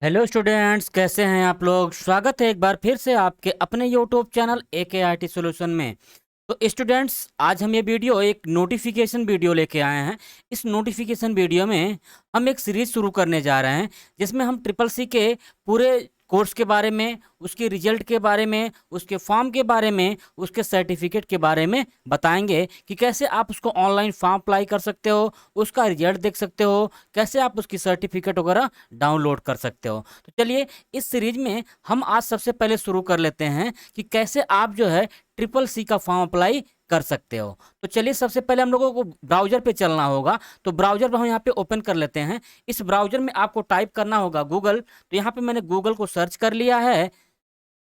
Hello students, कैसे हैं आप लोग। स्वागत है एक बार फिर से आपके अपने यूट्यूब चैनल AKIT सॉल्यूशन में। तो स्टूडेंट्स, आज हम ये वीडियो एक नोटिफिकेशन वीडियो लेके आए हैं। इस नोटिफिकेशन वीडियो में हम एक सीरीज शुरू करने जा रहे हैं जिसमें हम ट्रिपल सी के पूरे कोर्स के बारे में, उसके रिजल्ट के बारे में, उसके फॉर्म के बारे में, उसके सर्टिफिकेट के बारे में बताएंगे कि कैसे आप उसको ऑनलाइन फॉर्म अप्लाई कर सकते हो, उसका रिजल्ट देख सकते हो, कैसे आप उसकी सर्टिफिकेट वगैरह डाउनलोड कर सकते हो। तो चलिए, इस सीरीज में हम आज सबसे पहले शुरू कर लेते हैं कि कैसे आप जो है ट्रिपल सी का फॉर्म अप्लाई कर सकते हो। तो चलिए, सबसे पहले हम लोगों को ब्राउजर पे चलना होगा। तो ब्राउजर पर हम यहाँ पे ओपन कर लेते हैं। इस ब्राउजर में आपको टाइप करना होगा गूगल। तो यहाँ पे मैंने गूगल को सर्च कर लिया है।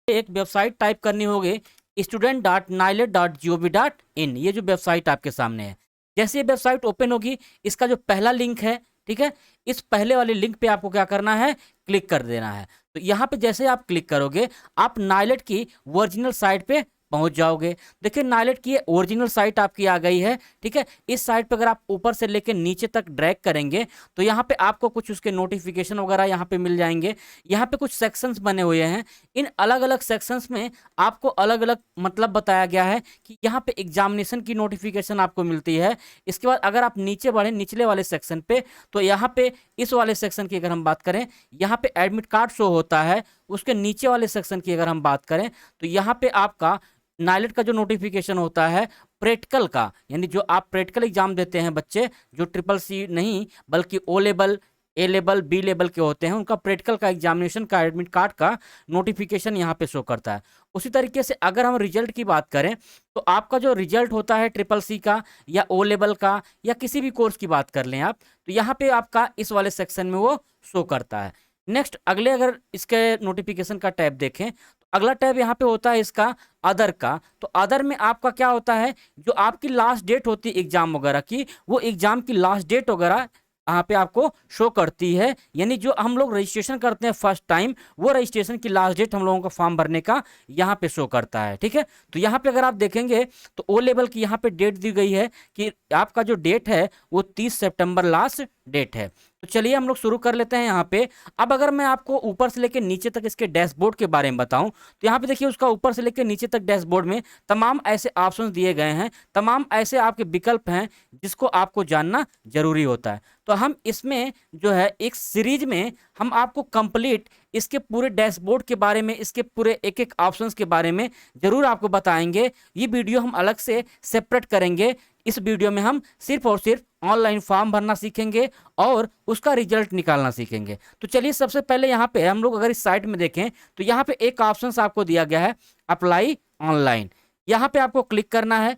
एक वेबसाइट टाइप करनी होगी student.nilet.gov.in। ये जो वेबसाइट आपके सामने है, जैसे ये वेबसाइट ओपन होगी, इसका जो पहला लिंक है, ठीक है, इस पहले वाले लिंक पे आपको क्या करना है, क्लिक कर देना है। तो यहाँ पे जैसे आप क्लिक करोगे, आप नाइलेट की ओरिजिनल साइट पे पहुंच जाओगे। देखिए, नाइलेट की ओरिजिनल साइट आपकी आ गई है, ठीक है। इस साइट पे अगर आप ऊपर से लेके नीचे तक ड्रैग करेंगे तो यहाँ पे आपको कुछ उसके नोटिफिकेशन वगैरह यहाँ पे मिल जाएंगे। यहाँ पे कुछ सेक्शंस बने हुए हैं। इन अलग अलग सेक्शंस में आपको अलग अलग मतलब बताया गया है कि यहाँ पे एग्जामिनेशन की नोटिफिकेशन आपको मिलती है। इसके बाद अगर आप नीचे बढ़े निचले वाले सेक्शन पे, तो यहाँ पे इस वाले सेक्शन की अगर हम बात करें, यहाँ पे एडमिट कार्ड शो होता है। उसके नीचे वाले सेक्शन की अगर हम बात करें, तो यहाँ पे आपका नाइलेट का जो नोटिफिकेशन होता है प्रैक्टिकल का, यानी जो आप प्रैक्टिकल एग्जाम देते हैं बच्चे, जो ट्रिपल सी नहीं बल्कि ओ लेवल, ए लेवल, बी लेवल के होते हैं, उनका प्रैक्टिकल का एग्जामिनेशन का एडमिट कार्ड का नोटिफिकेशन यहाँ पे शो करता है। उसी तरीके से अगर हम रिजल्ट की बात करें, तो आपका जो रिजल्ट होता है ट्रिपल सी का या ओ लेवल का या किसी भी कोर्स की बात कर लें आप, तो यहाँ पे आपका इस वाले सेक्शन में वो शो करता है। नेक्स्ट, अगले अगर इसके नोटिफिकेशन का टैब देखें, तो अगला टैब यहाँ पे होता है इसका अदर का। तो अदर में आपका क्या होता है, जो आपकी लास्ट डेट होती है एग्जाम वगैरह की, वो एग्जाम की लास्ट डेट वगैरह यहाँ पे आपको शो करती है। यानी जो हम लोग रजिस्ट्रेशन करते हैं फर्स्ट टाइम, वो रजिस्ट्रेशन की लास्ट डेट हम लोगों का फॉर्म भरने का यहाँ पे शो करता है, ठीक है। तो यहाँ पे अगर आप देखेंगे तो ओ लेवल की यहाँ पे डेट दी गई है कि आपका जो डेट है वो 30 सितंबर लास्ट डेट है। तो चलिए हम लोग शुरू कर लेते हैं यहाँ पे। अब अगर मैं आपको ऊपर से लेकर नीचे तक इसके डैशबोर्ड के बारे में बताऊं, तो यहाँ पे देखिए, उसका ऊपर से लेकर नीचे तक डैशबोर्ड में तमाम ऐसे ऑप्शंस दिए गए हैं, तमाम ऐसे आपके विकल्प हैं जिसको आपको जानना जरूरी होता है। तो हम इसमें जो है एक सीरीज में हम आपको कंप्लीट इसके पूरे डैशबोर्ड के बारे में, इसके पूरे एक एक ऑप्शंस के बारे में जरूर आपको बताएंगे। ये वीडियो हम अलग से सेपरेट करेंगे। इस वीडियो में हम सिर्फ और सिर्फ ऑनलाइन फॉर्म भरना सीखेंगे और उसका रिजल्ट निकालना सीखेंगे। तो चलिए, सबसे पहले यहाँ पे हम लोग अगर इस साइट में देखें, तो यहाँ पे एक ऑप्शन आपको दिया गया है अप्लाई ऑनलाइन। यहाँ पे आपको क्लिक करना है,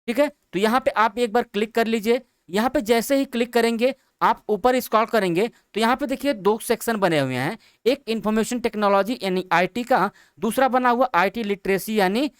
ठीक है। तो यहाँ पे आप एक बार क्लिक कर लीजिए। यहाँ पे जैसे ही क्लिक करेंगे, आप ऊपर स्क्रॉल करेंगे, तो यहाँ पे देखिए दो सेक्शन बने हुए हैं। एक इंफॉर्मेशन टेक्नोलॉजी यानी IT का, दूसरा बना हुआ IT लिटरेसी यानी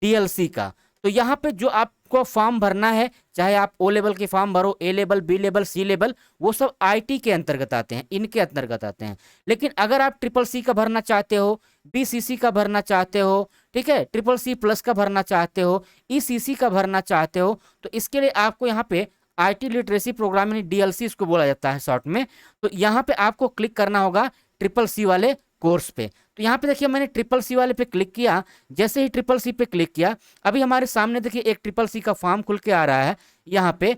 DLC का। तो यहाँ पे जो आपको फॉर्म भरना है, चाहे आप ओ लेवल के फॉर्म भरो, ए लेवल, बी लेवल, सी लेवल, वो सब IT के अंतर्गत आते हैं, इनके अंतर्गत आते हैं। लेकिन अगर आप ट्रिपल सी का भरना चाहते हो, BCC का भरना चाहते हो, ठीक है, ट्रिपल सी प्लस का भरना चाहते हो, ECC का भरना चाहते हो, तो इसके लिए आपको यहाँ पे IT लिटरेसी प्रोग्राम यानी DLC इसको बोला जाता है शॉर्ट में। तो यहाँ पे आपको क्लिक करना होगा ट्रिपल सी वाले कोर्स पे। तो यहाँ पे देखिए, मैंने ट्रिपल सी वाले पे क्लिक किया। जैसे ही ट्रिपल सी पे क्लिक किया, अभी हमारे सामने देखिए एक ट्रिपल सी का फॉर्म खुल के आ रहा है। यहाँ पे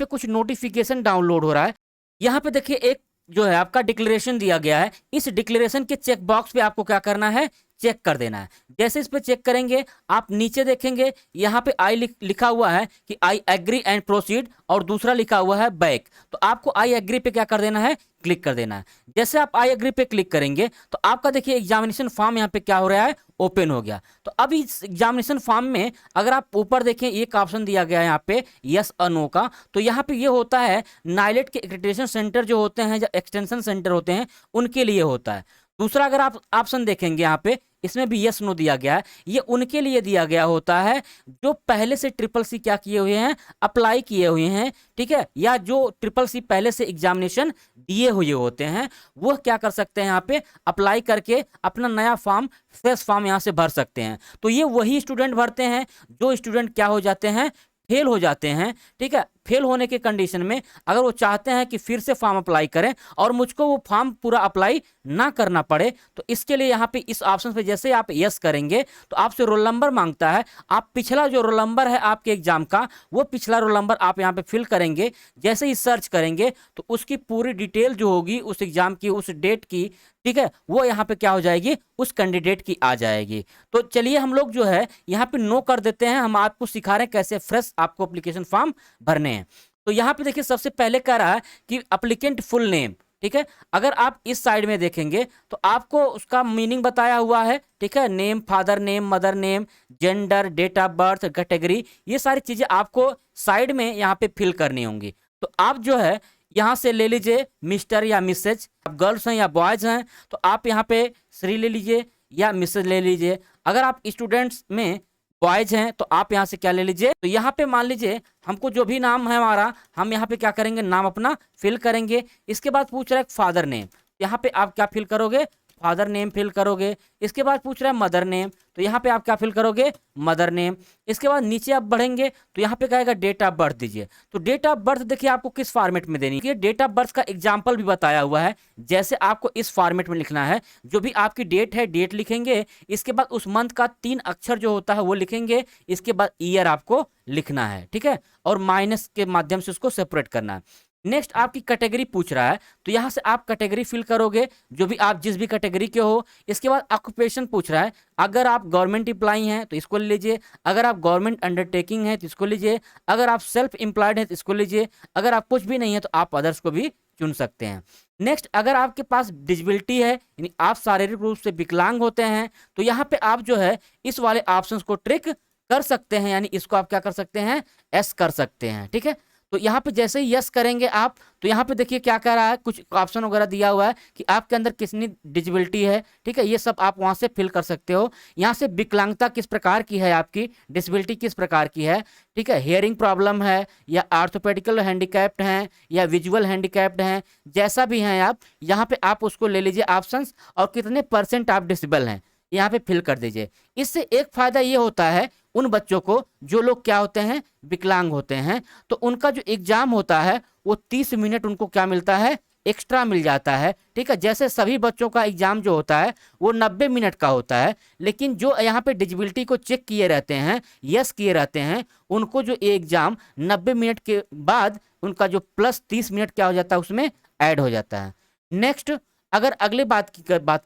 कुछ नोटिफिकेशन डाउनलोड हो रहा है। यहाँ पे देखिए एक जो है आपका डिक्लेरेशन दिया गया है। इस डिक्लेरेशन के चेक बॉक्स पे आपको क्या करना है, चेक कर देना है। जैसे इस पे चेक करेंगे, आप नीचे देखेंगे यहाँ पे लिखा हुआ है कि आई एग्री एंड प्रोसीड, और दूसरा लिखा हुआ है बैक। तो आपको आई एग्री पे क्या कर देना है, क्लिक कर देना है। जैसे आप आई एग्री पे क्लिक करेंगे, तो आपका देखिए एग्जामिनेशन फॉर्म यहाँ पे क्या हो रहा है, ओपन हो गया। तो अब इस एग्जामिनेशन फॉर्म में अगर आप ऊपर देखें, एक ऑप्शन दिया गया है यहाँ पे यस और नो का। तो यहाँ पे ये होता है नाइलेट के एक्रेडिटेशन सेंटर जो होते हैं, जो एक्सटेंशन सेंटर होते हैं, उनके लिए होता है। दूसरा अगर आप ऑप्शन देखेंगे यहाँ पे, इसमें भी यस नो दिया गया है। ये उनके लिए दिया गया होता है जो पहले से ट्रिपल सी क्या किए हुए हैं, अप्लाई किए हुए हैं, ठीक है, या जो ट्रिपल सी पहले से एग्जामिनेशन दिए हुए होते हैं, वह क्या कर सकते हैं, यहाँ पे अप्लाई करके अपना नया फॉर्म, फ्रेश फॉर्म यहाँ से भर सकते हैं। तो ये वही स्टूडेंट भरते हैं जो स्टूडेंट क्या हो जाते हैं, फेल हो जाते हैं, ठीक है। फेल होने के कंडीशन में अगर वो चाहते हैं कि फिर से फॉर्म अप्लाई करें और मुझको वो फॉर्म पूरा अप्लाई ना करना पड़े, तो इसके लिए यहाँ पे इस ऑप्शन पे जैसे आप यस करेंगे तो आपसे रोल नंबर मांगता है। आप पिछला जो रोल नंबर है आपके एग्जाम का, वो पिछला रोल नंबर आप यहाँ पे फिल करेंगे। जैसे ही सर्च करेंगे तो उसकी पूरी डिटेल जो होगी उस एग्जाम की, उस डेट की, ठीक है, वो यहाँ पे क्या हो जाएगी, उस कैंडिडेट की आ जाएगी। तो चलिए हम लोग जो है यहाँ पे नो कर देते हैं। हम आपको सिखा रहे हैं कैसे फ्रेश आपको एप्लीकेशन फॉर्म भरने हैं। तो यहाँ पे देखिए सबसे पहले कह रहा है कि एप्लीकेंट फुल नेम, ठीक है। अगर आप इस साइड में देखेंगे तो आपको उसका मीनिंग बताया हुआ है, ठीक है। Name, father name, mother name, gender, date of birth, category, ये सारी चीजें आपको साइड में यहाँ पे फिल करनी होंगी। तो आप जो है यहाँ से ले लीजिए मिस्टर या मिसेज, आप गर्ल्स हैं या बॉयज हैं तो आप यहाँ पे श्री ले लीजिए या मिसेज ले लीजिए। अगर आप स्टूडेंट्स में बॉयज हैं तो आप यहाँ से क्या ले लीजिए, तो यहाँ पे मान लीजिए हमको जो भी नाम है हमारा, हम यहाँ पे क्या करेंगे, नाम अपना फिल करेंगे। इसके बाद पूछ रहा है फादर नेम, यहाँ पे आप क्या फिल करोगे, फादर नेम फिल करोगे। इसके बाद पूछ रहा है मदर नेम, तो यहाँ पे आप क्या फिल करोगे, मदर नेम। इसके बाद नीचे आप बढ़ेंगे तो यहाँ पे कहेगा डेट ऑफ बर्थ दीजिए। तो डेट ऑफ बर्थ देखिए आपको किस फॉर्मेट में देनी है, डेट ऑफ बर्थ का एग्जाम्पल भी बताया हुआ है। जैसे आपको इस फॉर्मेट में लिखना है, जो भी आपकी डेट है डेट लिखेंगे, इसके बाद उस मंथ का 3 अक्षर जो होता है वो लिखेंगे, इसके बाद ईयर आपको लिखना है, ठीक है, और माइनस के माध्यम से उसको सेपरेट करना है। नेक्स्ट आपकी कैटेगरी पूछ रहा है, तो यहाँ से आप कैटेगरी फिल करोगे, जो भी आप जिस भी कैटेगरी के हो। इसके बाद ऑक्यूपेशन पूछ रहा है, अगर आप गवर्नमेंट एम्प्लॉई हैं तो इसको ले लीजिए, अगर आप गवर्नमेंट अंडरटेकिंग है तो इसको लीजिए, अगर आप सेल्फ एम्प्लॉयड है तो इसको लीजिए, अगर आप कुछ भी नहीं है तो आप अदर्स को भी चुन सकते हैं। नेक्स्ट, अगर आपके पास डिसेबिलिटी है यानी आप शारीरिक रूप से विकलांग होते हैं तो यहाँ पे आप जो है इस वाले ऑप्शंस को ट्रिक कर सकते हैं, यानी इसको आप क्या कर सकते हैं, एस कर सकते हैं, ठीक है। तो यहाँ पे जैसे ही यस करेंगे आप, तो यहाँ पे देखिए क्या कह रहा है, कुछ ऑप्शन वगैरह दिया हुआ है कि आपके अंदर कितनी डिसेबिलिटी है, ठीक है, ये सब आप वहाँ से फिल कर सकते हो। यहाँ से विकलांगता किस प्रकार की है, आपकी डिसेबिलिटी किस प्रकार की है, ठीक है, हियरिंग प्रॉब्लम है या आर्थोपेडिकल हैंडीकैप्ड हैं या विजुअल हैंडीकैप्ड हैं, जैसा भी हैं आप यहाँ पे आप उसको ले लीजिए ऑप्शंस, और कितने % आप डिसेबल हैं यहाँ पे फिल कर दीजिए। इससे एक फायदा ये होता है उन बच्चों को जो लोग क्या होते हैं, विकलांग होते हैं, तो उनका जो एग्जाम होता है वो 30 मिनट उनको क्या मिलता है, एक्स्ट्रा मिल जाता है, ठीक है। जैसे सभी बच्चों का एग्जाम जो होता है वो 90 मिनट का होता है, लेकिन जो यहाँ पे डिसेबिलिटी को चेक किए रहते हैं, यस किए रहते हैं, उनको जो एग्जाम 90 मिनट के बाद उनका जो प्लस 30 मिनट क्या हो जाता है उसमें ऐड हो जाता है। नेक्स्ट, अगर अगले बात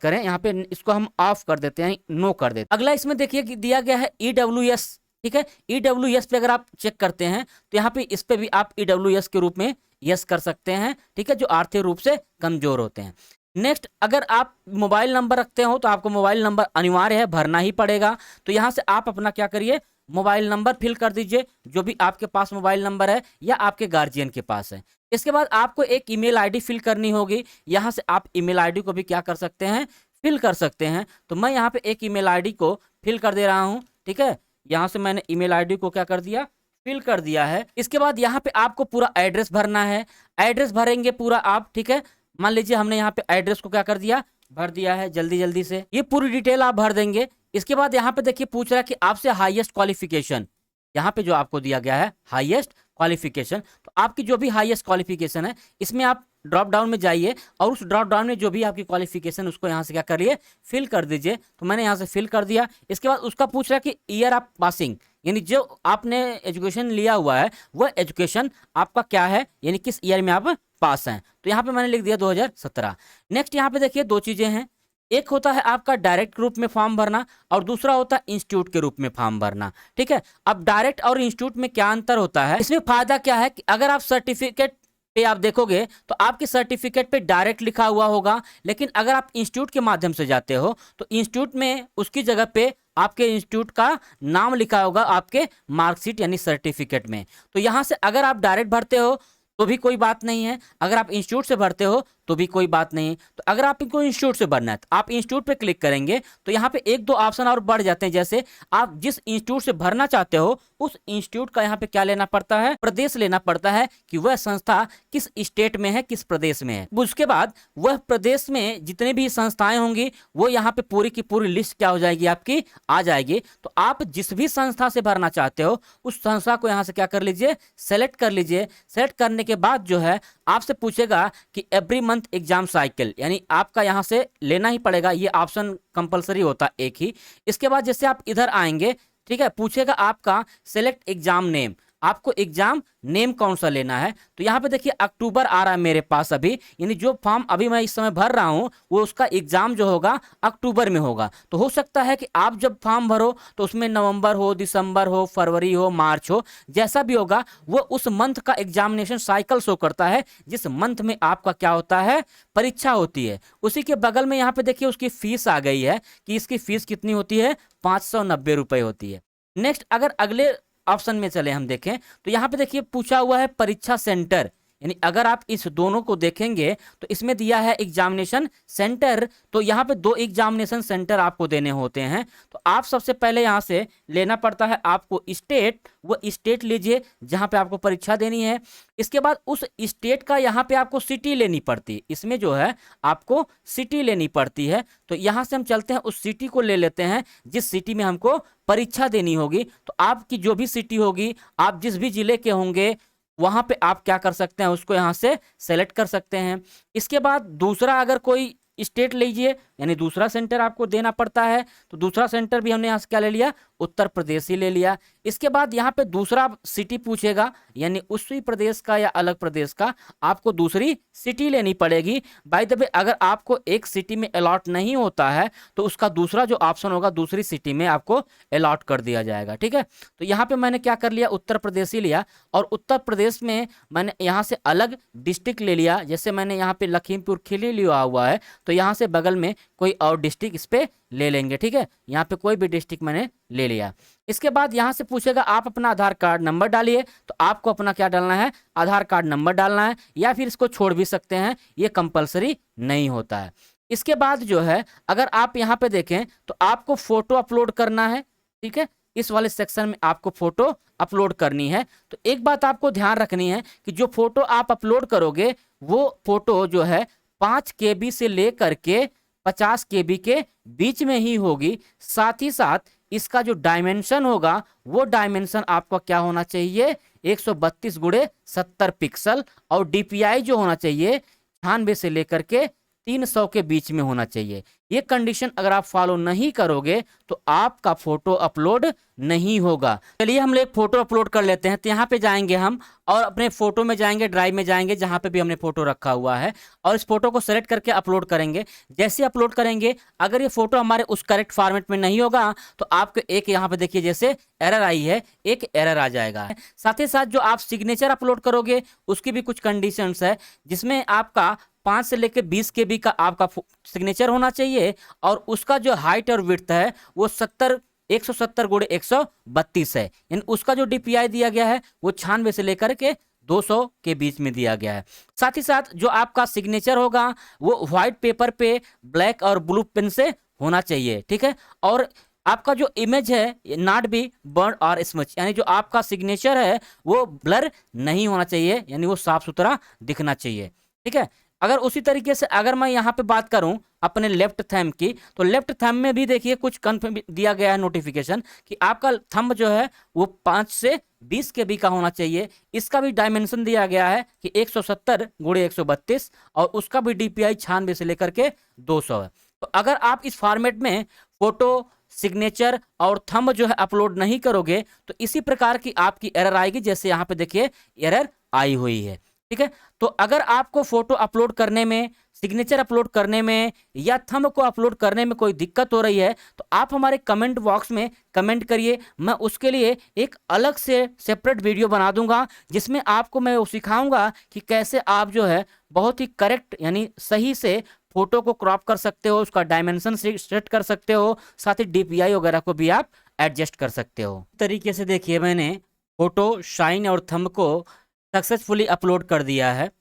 करें, यहाँ पे इसको हम ऑफ कर देते हैं, नो कर देते हैं। अगला इसमें देखिए कि दिया गया है EWS, ठीक है। EWS पे अगर आप चेक करते हैं तो यहाँ पे इस पे भी आप EWS के रूप में यस कर सकते हैं, ठीक है, जो आर्थिक रूप से कमजोर होते हैं। नेक्स्ट, अगर आप मोबाइल नंबर रखते हो तो आपको मोबाइल नंबर अनिवार्य है, भरना ही पड़ेगा। तो यहाँ से आप अपना क्या करिए, मोबाइल नंबर फिल कर दीजिए, जो भी आपके पास मोबाइल नंबर है या आपके गार्जियन के पास है। इसके बाद आपको एक ईमेल आईडी फिल करनी होगी, यहाँ से आप ईमेल आईडी को भी क्या कर सकते हैं, फिल कर सकते हैं। तो मैं यहाँ पे एक ईमेल आईडी को फिल कर दे रहा हूँ, ठीक है। यहाँ से मैंने ईमेल आईडी को क्या कर दिया, फिल कर दिया है। इसके बाद यहाँ पे आपको पूरा एड्रेस भरना है, एड्रेस भरेंगे पूरा आप, ठीक है। मान लीजिए हमने यहाँ पे एड्रेस को क्या कर दिया, भर दिया है, जल्दी जल्दी से ये पूरी डिटेल आप भर देंगे। इसके बाद यहाँ पे देखिए पूछ रहा है कि आपसे हाईएस्ट क्वालिफिकेशन, यहाँ पे जो आपको दिया गया है हाईएस्ट क्वालिफिकेशन, तो आपकी जो भी हाईएस्ट क्वालिफिकेशन है इसमें आप ड्रॉप डाउन में जाइए और उस ड्रॉप डाउन में जो भी आपकी क्वालिफिकेशन उसको यहाँ से क्या करिए, फिल कर दीजिए। तो मैंने यहाँ से फिल कर दिया। इसके बाद उसका पूछ रहा है कि ईयर ऑफ पासिंग, यानी जो आपने एजुकेशन लिया हुआ है वह एजुकेशन आपका क्या है, यानी किस ईयर में आप पास हैं। तो यहाँ पे मैंने लिख दिया 2017। नेक्स्ट यहाँ पे देखिए 2 चीजें हैं, एक होता है आपका डायरेक्ट रूप में फॉर्म भरना और दूसरा होता है इंस्टीट्यूट के रूप में फॉर्म भरना, ठीक है। अब डायरेक्ट और इंस्टीट्यूट में क्या अंतर होता है, इसमें फायदा क्या है कि अगर आप सर्टिफिकेट पे आप देखोगे तो आपके सर्टिफिकेट पे डायरेक्ट लिखा हुआ होगा, लेकिन अगर आप इंस्टीट्यूट के माध्यम से जाते हो तो इंस्टीट्यूट में उसकी जगह पे आपके इंस्टीट्यूट का नाम लिखा होगा आपके मार्कशीट यानी सर्टिफिकेट में। तो यहाँ से अगर आप डायरेक्ट भरते हो तो भी कोई बात नहीं है, अगर आप इंस्टीट्यूट से भरते हो तो भी कोई बात नहीं। तो अगर आप इनको इंस्टीट्यूट से भरना है तो आप इंस्टीट्यूट पे क्लिक करेंगे तो यहाँ पे एक दो ऑप्शन और बढ़ जाते हैं। जैसे आप जिस इंस्टीट्यूट से भरना चाहते हो उस इंस्टीट्यूट का यहाँ पे क्या लेना पड़ता है, प्रदेश लेना पड़ता है कि वह संस्था किस स्टेट में है, किस प्रदेश में है। उसके बाद वह प्रदेश में जितने भी संस्थाएं होंगी वो यहाँ पे पूरी की पूरी लिस्ट क्या हो जाएगी, आपकी आ जाएगी। तो आप जिस भी संस्था से भरना चाहते हो उस संस्था को यहाँ से क्या कर लीजिए, सेलेक्ट कर लीजिए। सेलेक्ट करने के बाद जो है आपसे पूछेगा कि एवरी मंथ एग्जाम साइकिल, यानी आपका यहाँ से लेना ही पड़ेगा, ये ऑप्शन कंपलसरी होता है एक ही। इसके बाद जैसे आप इधर आएंगे, ठीक है, पूछेगा आपका सेलेक्ट एग्जाम नेम, आपको एग्जाम नेम कौन सा लेना है। तो यहाँ पे देखिए अक्टूबर आ रहा है मेरे पास अभी, यानी जो फॉर्म अभी मैं इस समय भर रहा हूँ वो उसका एग्जाम जो होगा अक्टूबर में होगा। तो हो सकता है कि आप जब फॉर्म भरो तो उसमें नवंबर हो, दिसंबर हो, फरवरी हो, मार्च हो, जैसा भी होगा वो उस मंथ का एग्जामिनेशन साइकिल शो करता है जिस मंथ में आपका क्या होता है, परीक्षा होती है। उसी के बगल में यहाँ पे देखिए उसकी फीस आ गई है कि इसकी फीस कितनी होती है, 590 रुपये होती है। नेक्स्ट अगर अगले ऑप्शन में चले हम देखें तो यहाँ पे देखिए पूछा हुआ है परीक्षा सेंटर, यानी अगर आप इस दोनों को देखेंगे तो इसमें दिया है एग्जामिनेशन सेंटर। तो यहाँ पे दो एग्जामिनेशन सेंटर आपको देने होते हैं। तो आप सबसे पहले यहाँ से लेना पड़ता है आपको स्टेट, वो स्टेट लीजिए जहाँ पे आपको परीक्षा देनी है। इसके बाद उस स्टेट का यहाँ पे आपको सिटी लेनी पड़ती है, इसमें जो है आपको सिटी लेनी पड़ती है। तो यहाँ से हम चलते हैं उस सिटी को ले लेते हैं जिस सिटी में हमको परीक्षा देनी होगी। तो आपकी जो भी सिटी होगी, आप जिस भी जिले के होंगे वहां पे आप क्या कर सकते हैं, उसको यहां से सेलेक्ट कर सकते हैं। इसके बाद दूसरा अगर कोई स्टेट लीजिए, यानी दूसरा सेंटर आपको देना पड़ता है। तो दूसरा सेंटर भी हमने यहाँ से क्या ले लिया, उत्तर प्रदेश ही ले लिया। इसके बाद यहाँ पे दूसरा सिटी पूछेगा, यानी उसी प्रदेश का या अलग प्रदेश का आपको दूसरी सिटी लेनी पड़ेगी। बाय द वे अगर आपको एक सिटी में अलॉट नहीं होता है तो उसका दूसरा जो ऑप्शन होगा दूसरी सिटी में आपको अलॉट कर दिया जाएगा, ठीक है। तो यहाँ पे मैंने क्या कर लिया, उत्तर प्रदेश ही लिया, और उत्तर प्रदेश में मैंने यहाँ से अलग डिस्ट्रिक्ट ले लिया। जैसे मैंने यहाँ पे लखीमपुर खीरी लिया हुआ है तो यहाँ से बगल में कोई और डिस्ट्रिक्ट इस पे ले लेंगे, ठीक है। यहाँ पे कोई भी डिस्ट्रिक्ट मैंने ले लिया। इसके बाद यहाँ से पूछेगा आप अपना आधार कार्ड नंबर डालिए, तो आपको अपना क्या डालना है, आधार कार्ड नंबर डालना है, या फिर इसको छोड़ भी सकते हैं, ये कंपलसरी नहीं होता है। इसके बाद जो है अगर आप यहाँ पे देखें तो आपको फोटो अपलोड करना है, ठीक है। इस वाले सेक्शन में आपको फोटो अपलोड करनी है। तो एक बात आपको ध्यान रखनी है कि जो फोटो आप अपलोड करोगे वो फोटो जो है 5 KB से लेकर के 50 KB के बीच में ही होगी। साथ ही साथ इसका जो डायमेंशन होगा वो डायमेंशन आपका क्या होना चाहिए, 132x70 पिक्सल, और DPI जो होना चाहिए 96 से लेकर के 300 के बीच में होना चाहिए। ये कंडीशन अगर आप फॉलो नहीं करोगे तो आपका फोटो अपलोड नहीं होगा। चलिए हम लोग फोटो अपलोड कर लेते हैं। तो यहाँ पे जाएंगे हम और अपने फोटो में जाएंगे, ड्राइव में जाएंगे जहाँ पे भी हमने फोटो रखा हुआ है, और इस फोटो को सेलेक्ट करके अपलोड करेंगे। जैसे अपलोड करेंगे अगर ये फोटो हमारे उस करेक्ट फॉर्मेट में नहीं होगा तो आपको एक यहाँ पे देखिए जैसे एरर आई है, एक एरर आ जाएगा। साथ ही साथ जो आप सिग्नेचर अपलोड करोगे उसकी भी कुछ कंडीशंस है, जिसमें आपका 5 से लेकर 20 KB का आपका सिग्नेचर होना चाहिए, और उसका जो हाइट और विड्थ है वो 170x132 है। यानी उसका जो DPI दिया गया है वो 96 से लेकर के 200 के बीच में दिया गया है। साथ ही साथ जो आपका सिग्नेचर होगा वो व्हाइट पेपर पे ब्लैक और ब्लू पेन से होना चाहिए, ठीक है। और आपका जो इमेज है नॉट बी बर्न और स्मच, यानी जो आपका सिग्नेचर है वो ब्लर नहीं होना चाहिए, यानी वो साफ सुथरा दिखना चाहिए, ठीक है। अगर उसी तरीके से अगर मैं यहाँ पे बात करूं अपने लेफ्ट थंब की, तो लेफ्ट थंब में भी देखिए कुछ कन्फर्म दिया गया है नोटिफिकेशन कि आपका थंब जो है वो 5 से 20 KB का होना चाहिए। इसका भी डायमेंशन दिया गया है कि 170x132, और उसका भी DPI 96 से लेकर के 200 है। तो अगर आप इस फॉर्मेट में फोटो, सिग्नेचर और थंब जो है अपलोड नहीं करोगे तो इसी प्रकार की आपकी एरर आएगी, जैसे यहाँ पे देखिए एरर आई हुई है, ठीक है। तो अगर आपको फोटो अपलोड करने में, सिग्नेचर अपलोड करने में या थंब को अपलोड करने में कोई दिक्कत हो रही है तो आप हमारे कमेंट बॉक्स में कमेंट करिए। मैं उसके लिए एक अलग से सेपरेट वीडियो बना दूंगा जिसमें आपको मैं वो सिखाऊंगा कि कैसे आप जो है बहुत ही करेक्ट यानी सही से फोटो को क्रॉप कर सकते हो, उसका डायमेंशन सेट कर सकते हो, साथ ही DPI वगैरह को भी आप एडजस्ट कर सकते हो। इस तरीके से देखिए मैंने फोटो, शाइन और थंब को सक्सेसफुली अपलोड कर दिया है।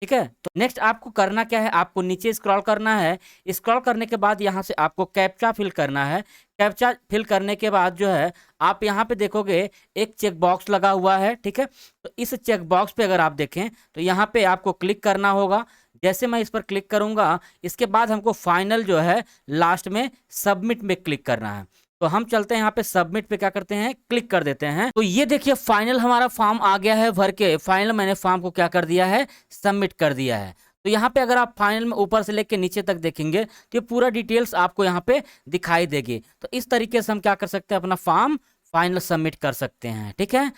ठीक है। तो नेक्स्ट आपको करना क्या है, आपको नीचे स्क्रॉल करना है। स्क्रॉल करने के बाद यहाँ से आपको कैप्चा फिल करना है। कैप्चा फिल करने के बाद जो है आप यहाँ पे देखोगे एक चेक बॉक्स लगा हुआ है, ठीक है। तो इस चेक बॉक्स पे अगर आप देखें तो यहाँ पे आपको क्लिक करना होगा। जैसे मैं इस पर क्लिक करूंगा, इसके बाद हमको फाइनल जो है लास्ट में सबमिट में क्लिक करना है। तो हम चलते हैं यहाँ पे सबमिट पे, क्या करते हैं, क्लिक कर देते हैं। तो ये देखिए फाइनल हमारा फॉर्म आ गया है भर के। फाइनल मैंने फॉर्म को क्या कर दिया है, सबमिट कर दिया है। तो यहाँ पे अगर आप फाइनल में ऊपर से लेके नीचे तक देखेंगे तो ये पूरा डिटेल्स आपको यहाँ पे दिखाई देगी। तो इस तरीके से हम क्या कर सकते हैं, अपना फॉर्म फाइनल सबमिट कर सकते हैं, ठीक है।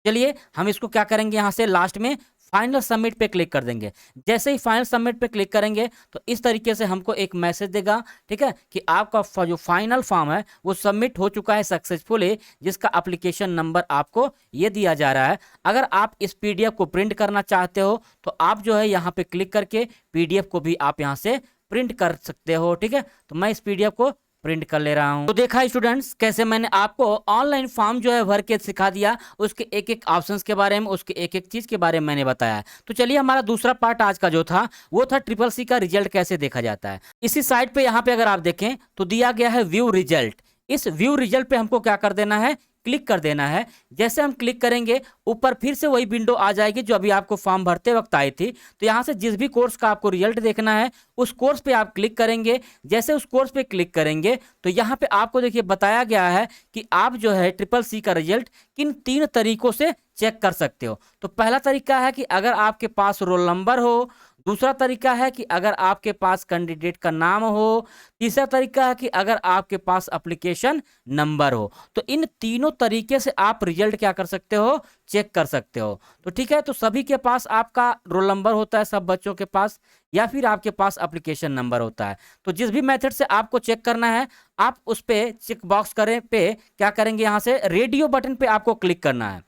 चलिए हम इसको क्या करेंगे, यहाँ से लास्ट में फाइनल सबमिट पे क्लिक कर देंगे। जैसे ही फाइनल सबमिट पे क्लिक करेंगे तो इस तरीके से हमको एक मैसेज देगा, ठीक है, कि आपका जो फाइनल फॉर्म है वो सबमिट हो चुका है सक्सेसफुली, जिसका एप्लीकेशन नंबर आपको ये दिया जा रहा है। अगर आप इस पीडीएफ को प्रिंट करना चाहते हो तो आप जो है यहाँ पे क्लिक करके पीडीएफ को भी आप यहाँ से प्रिंट कर सकते हो, ठीक है। तो मैं इस पीडीएफ को प्रिंट कर ले रहा हूं। तो देखा स्टूडेंट्स कैसे मैंने आपको ऑनलाइन फॉर्म जो है भर के सिखा दिया, उसके एक एक ऑप्शंस के बारे में, उसके एक एक चीज के बारे में मैंने बताया। तो चलिए हमारा दूसरा पार्ट आज का जो था वो था ट्रिपल सी का रिजल्ट कैसे देखा जाता है। इसी साइट पे यहाँ पे अगर आप देखें तो दिया गया है व्यू रिजल्ट। इस व्यू रिजल्ट पे हमको क्या कर देना है, क्लिक कर देना है। जैसे हम क्लिक करेंगे ऊपर फिर से वही विंडो आ जाएगी जो अभी आपको फॉर्म भरते वक्त आई थी। तो यहाँ से जिस भी कोर्स का आपको रिजल्ट देखना है उस कोर्स पे आप क्लिक करेंगे। जैसे उस कोर्स पे क्लिक करेंगे तो यहाँ पे आपको देखिए बताया गया है कि आप जो है ट्रिपल सी का रिजल्ट किन 3 तरीकों से चेक कर सकते हो। तो पहला तरीका है कि अगर आपके पास रोल नंबर हो, दूसरा तरीका है कि अगर आपके पास कैंडिडेट का नाम हो, तीसरा तरीका है कि अगर आपके पास एप्लीकेशन नंबर हो। तो इन तीनों तरीके से आप रिजल्ट क्या कर सकते हो, चेक कर सकते हो। तो ठीक है, तो सभी के पास आपका रोल नंबर होता है, सब बच्चों के पास, या फिर आपके पास एप्लीकेशन नंबर होता है। तो जिस भी मेथड से आपको चेक करना है आप उस पे चेक बॉक्स करें पे क्या करेंगे, यहाँ से रेडियो बटन पे आपको क्लिक करना है।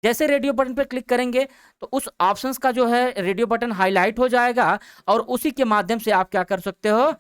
जैसे रेडियो बटन पर क्लिक करेंगे तो उस ऑप्शंस का जो है रेडियो बटन हाईलाइट हो जाएगा और उसी के माध्यम से आप क्या कर सकते हो,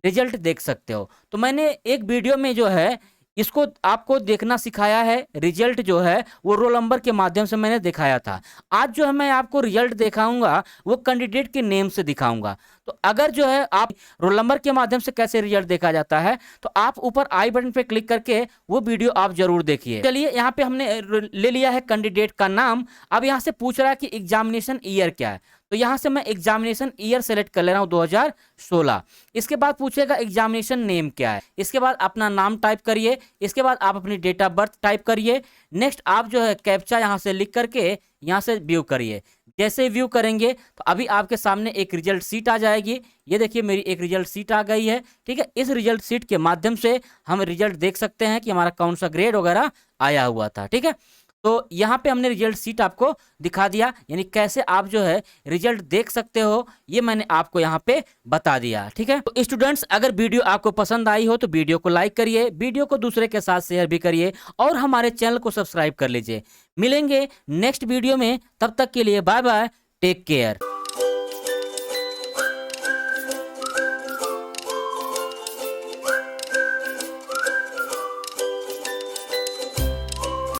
रिजल्ट देख सकते हो। तो मैंने एक वीडियो में जो है इसको आपको देखना सिखाया है। रिजल्ट जो है वो रोल नंबर के माध्यम से मैंने दिखाया था। आज जो है मैं आपको रिजल्ट दिखाऊंगा वो कैंडिडेट के नेम से दिखाऊंगा। तो अगर जो है आप रोल नंबर के माध्यम से कैसे रिजल्ट देखा जाता है तो आप ऊपर आई बटन पे क्लिक करके वो वीडियो आप जरूर देखिए। चलिए यहाँ पे हमने ले लिया है कैंडिडेट का नाम। अब यहाँ से पूछ रहा है कि एग्जामिनेशन ईयर क्या है। तो यहाँ से मैं एग्जामिनेशन ईयर सेलेक्ट कर ले रहा हूँ 2016। इसके बाद पूछेगा एग्जामिनेशन नेम क्या है। इसके बाद अपना नाम टाइप करिए। इसके बाद आप अपनी डेट ऑफ बर्थ टाइप करिए। नेक्स्ट आप जो है कैप्चा यहाँ से लिख करके यहाँ से व्यू करिए। जैसे व्यू करेंगे तो अभी आपके सामने एक रिजल्ट सीट आ जाएगी। ये देखिए मेरी एक रिजल्ट सीट आ गई है, ठीक है। इस रिजल्ट सीट के माध्यम से हम रिजल्ट देख सकते हैं कि हमारा कौन सा ग्रेड वगैरह आया हुआ था, ठीक है। तो यहाँ पे हमने रिजल्ट सीट आपको दिखा दिया, यानी कैसे आप जो है रिजल्ट देख सकते हो ये मैंने आपको यहाँ पे बता दिया, ठीक है। तो स्टूडेंट्स अगर वीडियो आपको पसंद आई हो तो वीडियो को लाइक करिए, वीडियो को दूसरे के साथ शेयर भी करिए और हमारे चैनल को सब्सक्राइब कर लीजिए। मिलेंगे नेक्स्ट वीडियो में, तब तक के लिए बाय बाय, टेक केयर।